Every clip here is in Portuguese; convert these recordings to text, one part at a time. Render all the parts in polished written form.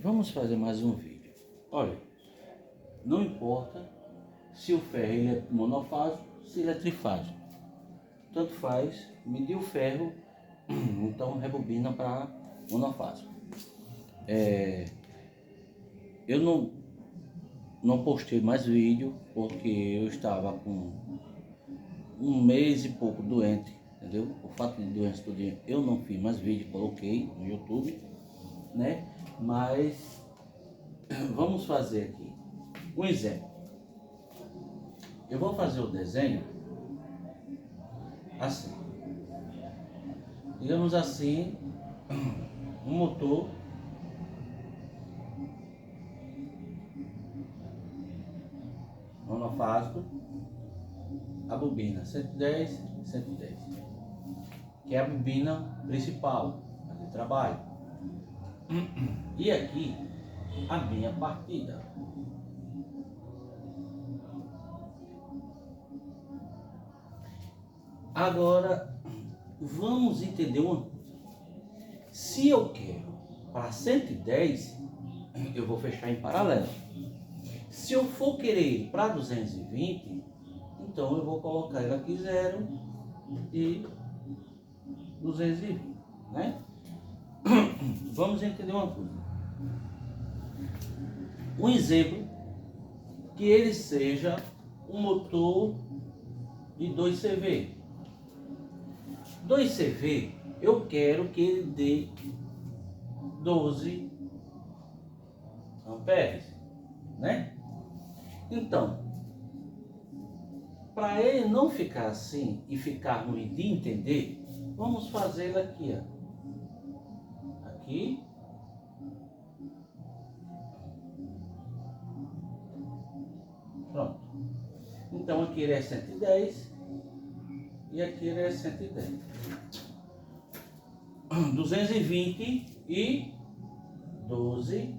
Vamos fazer mais um vídeo. Olha, não importa se o ferro ele é monofásico, se ele é trifásico. Tanto faz, medir o ferro, então rebobina para monofásico. Eu não postei mais vídeo porque eu estava com um mês e pouco doente, entendeu? O fato de doença todo dia, eu não fiz mais vídeo, coloquei no YouTube, né? Mas vamos fazer aqui um exemplo. Eu vou fazer o desenho assim. Digamos assim, um motor monofásico, a bobina 110, 110, que é a bobina principal, a de trabalho. E aqui, a minha partida. Agora, vamos entender uma coisa. Se eu quero para 110, eu vou fechar em paralelo. Se eu for querer para 220, então eu vou colocar ele aqui 0 e 220, né? Vamos entender uma coisa. Um exemplo que ele seja um motor de 2 CV. 2 CV, eu quero que ele dê 12 amperes, né? Então, para ele não ficar assim e ficar ruim de entender, vamos fazer ele aqui, ó. Aqui. Pronto. Então aqui ele é 110 e aqui ele é 110. 220 e 12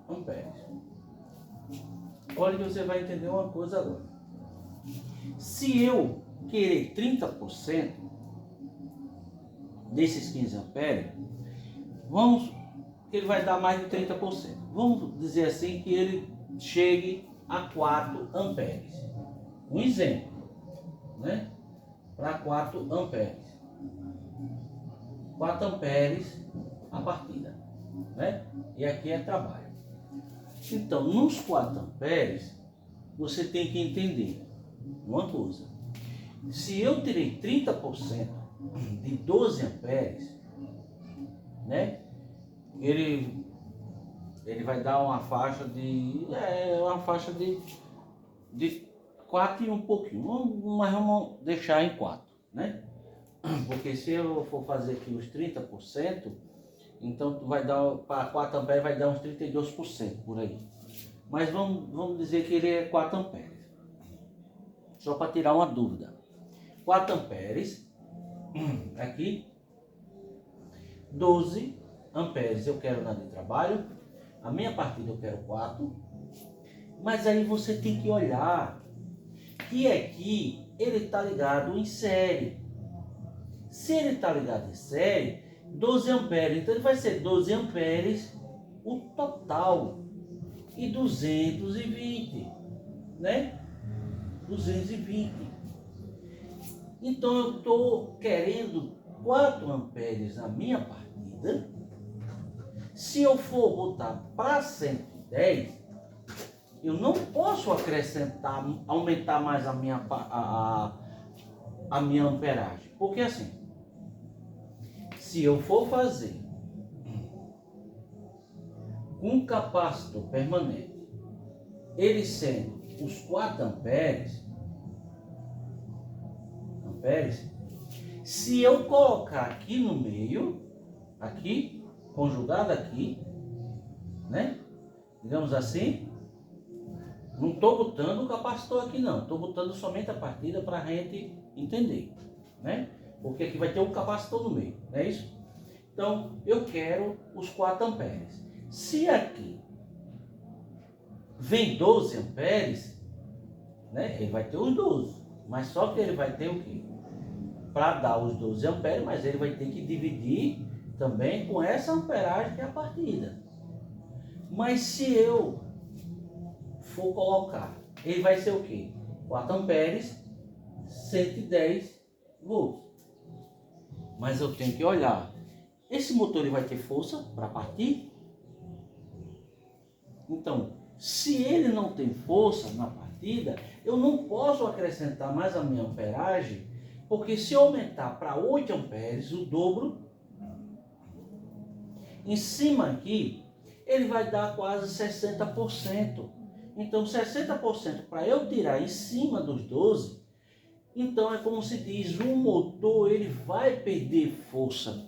amperes. Olha que você vai entender uma coisa agora. Se eu querer 30% desses 15 amperes, ele vai dar mais de 30%. Vamos dizer assim que ele chegue a 4 amperes. Um exemplo, né? Para 4 amperes. 4 amperes a partida, né? E aqui é trabalho. Então, nos 4 amperes, você tem que entender uma coisa. Se eu tirei 30% de 12 amperes, né? Ele vai dar uma faixa de 4 e um pouquinho, mas vamos deixar em 4, né? Porque se eu for fazer aqui os 30%, então vai dar, para 4 amperes vai dar uns 32% por aí. Mas vamos dizer que ele é 4 amperes. Só para tirar uma dúvida. 4 amperes, aqui, 12 amperes eu quero na de trabalho, a minha partida eu quero 4, mas aí você tem que olhar que aqui ele está ligado em série. Se ele está ligado em série, 12 amperes, então ele vai ser 12 amperes o total e 220, né? 220. Então eu estou querendo 4 amperes na minha partida. Se eu for botar para 110, eu não posso acrescentar, aumentar mais a minha amperagem. Porque assim, se eu for fazer um capacitor permanente, ele sendo os 4 amperes, se eu colocar aqui no meio, aqui, conjugado aqui, né? Digamos assim, não estou botando o capacitor aqui não, estou botando somente a partida para a gente entender, né? Porque aqui vai ter um capacitor no meio, não é isso? Então, eu quero os 4 amperes. Se aqui vem 12 amperes, né? Ele vai ter os 12, mas só que ele vai ter o quê? Para dar os 12 amperes, mas ele vai ter que dividir também com essa amperagem que é a partida. Mas se eu for colocar, ele vai ser o quê? 4 amperes, 110 volts. Mas eu tenho que olhar, esse motor ele vai ter força para partir? Então, se ele não tem força na partida, eu não posso acrescentar mais a minha amperagem, porque se eu aumentar para 8 amperes, o dobro, em cima aqui, ele vai dar quase 60%. Então, 60% para eu tirar em cima dos 12, então é como se diz, o motor ele vai perder força.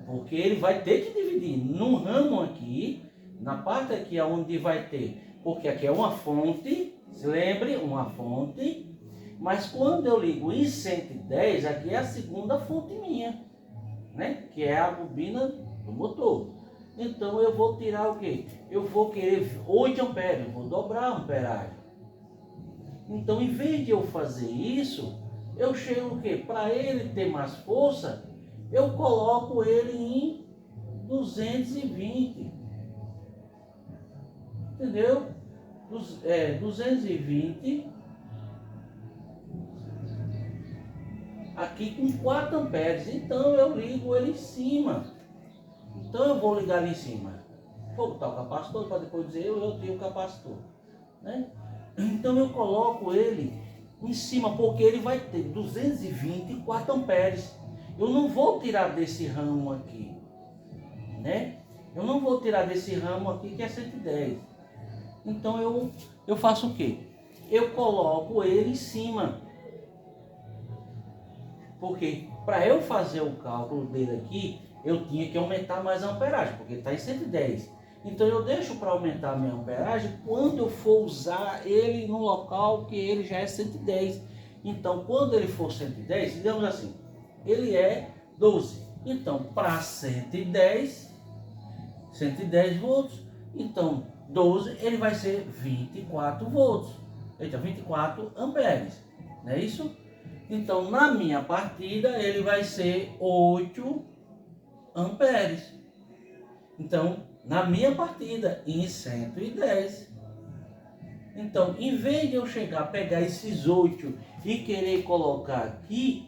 Porque ele vai ter que dividir num ramo aqui, na parte aqui onde vai ter, porque aqui é uma fonte, se lembre, uma fonte, mas quando eu ligo em 110, aqui é a segunda fonte minha, né? Que é a bobina do motor. Então eu vou tirar o quê? Eu vou querer 8 amperes, eu vou dobrar a amperagem. Então, em vez de eu fazer isso, eu chego o quê? Para ele ter mais força, eu coloco ele em 220. Entendeu? 220. Aqui com 4 amperes. Então, eu ligo ele em cima. Então, eu vou ligar ali em cima. Vou botar o capacitor para depois dizer eu tenho o capacitor. Né? Então, eu coloco ele em cima, porque ele vai ter 224 amperes. Eu não vou tirar desse ramo aqui, né? Eu não vou tirar desse ramo aqui que é 110. Então eu faço o quê? Eu coloco ele em cima. Porque para eu fazer o cálculo dele aqui, eu tinha que aumentar mais a amperagem, porque está em 110. Então eu deixo para aumentar a minha amperagem quando eu for usar ele no local que ele já é 110. Então quando ele for 110, digamos assim, ele é 12. Então para 110 volts, então 12 ele vai ser 24 volts. Eita, 24 amperes, não é isso? Então na minha partida ele vai ser 8 amperes. Então, na minha partida, em 110. Então, em vez de eu chegar, pegar esses 8 e querer colocar aqui,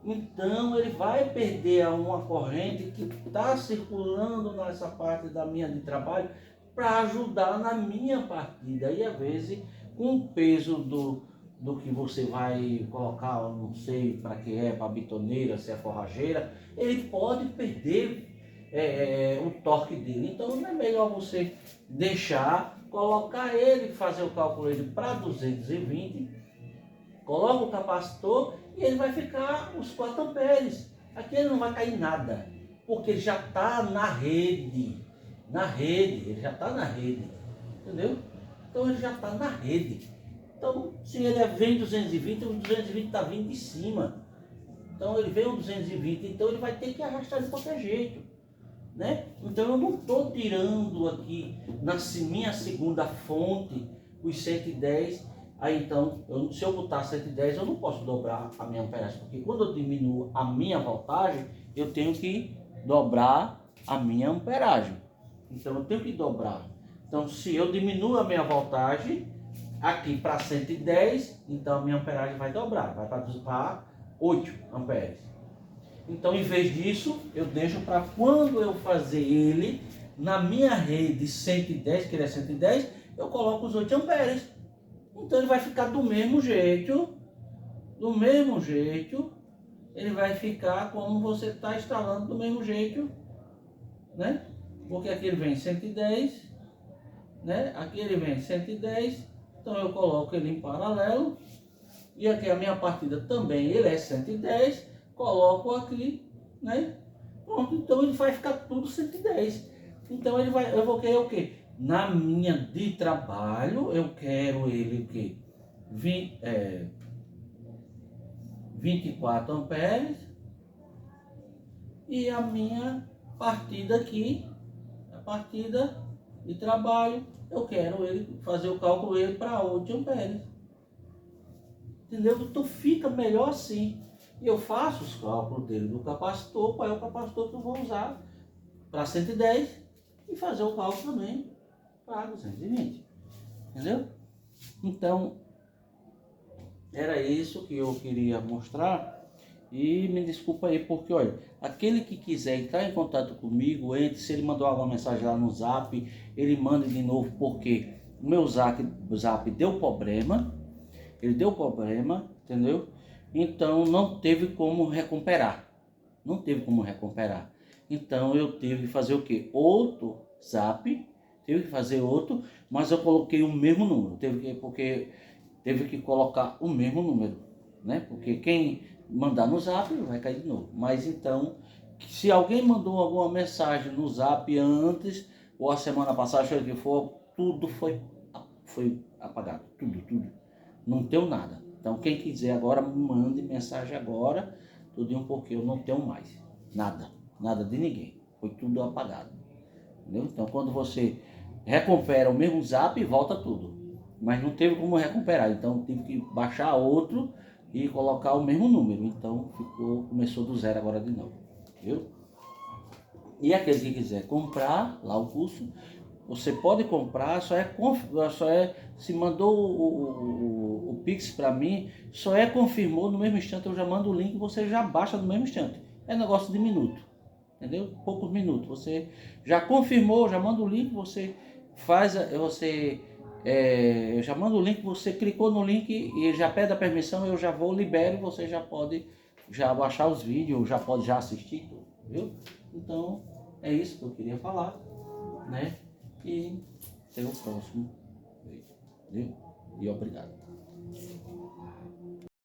então ele vai perder uma corrente que está circulando nessa parte da minha de trabalho para ajudar na minha partida. E às vezes, com o peso do que você vai colocar, eu não sei para que é, para bitoneira, se é forrageira, ele pode perder o torque dele. Então não é melhor você deixar, colocar ele, fazer o cálculo dele para 220, coloca o capacitor e ele vai ficar os 4 amperes. Aqui ele não vai cair nada, porque ele já está na rede, ele já está na rede, entendeu? Então ele já está na rede. Então se ele vem 220, o 220 está vindo de cima. Então ele vem o 220, então ele vai ter que arrastar de qualquer jeito. Né? Então eu não estou tirando aqui na minha segunda fonte os 110. Aí então, se eu botar 110, eu não posso dobrar a minha amperagem, porque quando eu diminuo a minha voltagem, eu tenho que dobrar a minha amperagem. Então eu tenho que dobrar. Então se eu diminuo a minha voltagem aqui para 110, então a minha amperagem vai dobrar, vai para 8 amperes. Então, em vez disso, eu deixo para quando eu fazer ele na minha rede 110, que ele é 110, eu coloco os 8 amperes. Então, ele vai ficar do mesmo jeito, ele vai ficar como você está instalando do mesmo jeito, né? Porque aqui ele vem 110, né? Aqui ele vem 110, então eu coloco ele em paralelo, e aqui a minha partida também, ele é 110, coloco aqui, né? Pronto, então ele vai ficar tudo 110. Então eu vou querer o quê? Na minha de trabalho, eu quero ele o quê? 24 amperes. E a minha partida aqui, a partida de trabalho, eu quero ele fazer o cálculo ele para 8 amperes. Entendeu? Então fica melhor assim. E eu faço os cálculos dele do capacitor, qual é o capacitor que eu vou usar para 110 e fazer o cálculo também para 220. Entendeu? Então, era isso que eu queria mostrar. E me desculpa aí, porque olha, aquele que quiser entrar em contato comigo, entre, se ele mandou alguma mensagem lá no Zap, ele manda de novo, porque o meu Zap deu problema, ele deu problema, entendeu? Então não teve como recuperar, não teve como recuperar. Então eu tive que fazer o quê? Outro Zap, tive que fazer outro, mas eu coloquei o mesmo número, porque teve que colocar o mesmo número, né? Porque quem mandar no Zap vai cair de novo. Mas então, se alguém mandou alguma mensagem no Zap antes, ou a semana passada, seja o que for, tudo foi apagado, tudo. Não tenho nada. Então quem quiser agora, mande mensagem agora, tudinho, porque eu não tenho mais nada de ninguém. Foi tudo apagado. Entendeu? Então quando você recupera o mesmo Zap, volta tudo. Mas não teve como recuperar, então tive que baixar outro e colocar o mesmo número. Então começou do zero agora de novo. Viu? E aquele que quiser comprar lá o curso, você pode comprar, só é se mandou o Pix para mim, só é confirmou no mesmo instante, eu já mando o link, você já baixa no mesmo instante. É negócio de minuto, entendeu? Poucos minutos. Você já confirmou, já manda o link, você faz, eu já mando o link, você clicou no link e já pede a permissão, eu já vou, libero, você já pode já baixar os vídeos, já pode já assistir, viu? Então, é isso que eu queria falar, né? E até o próximo vídeo, viu? E obrigado.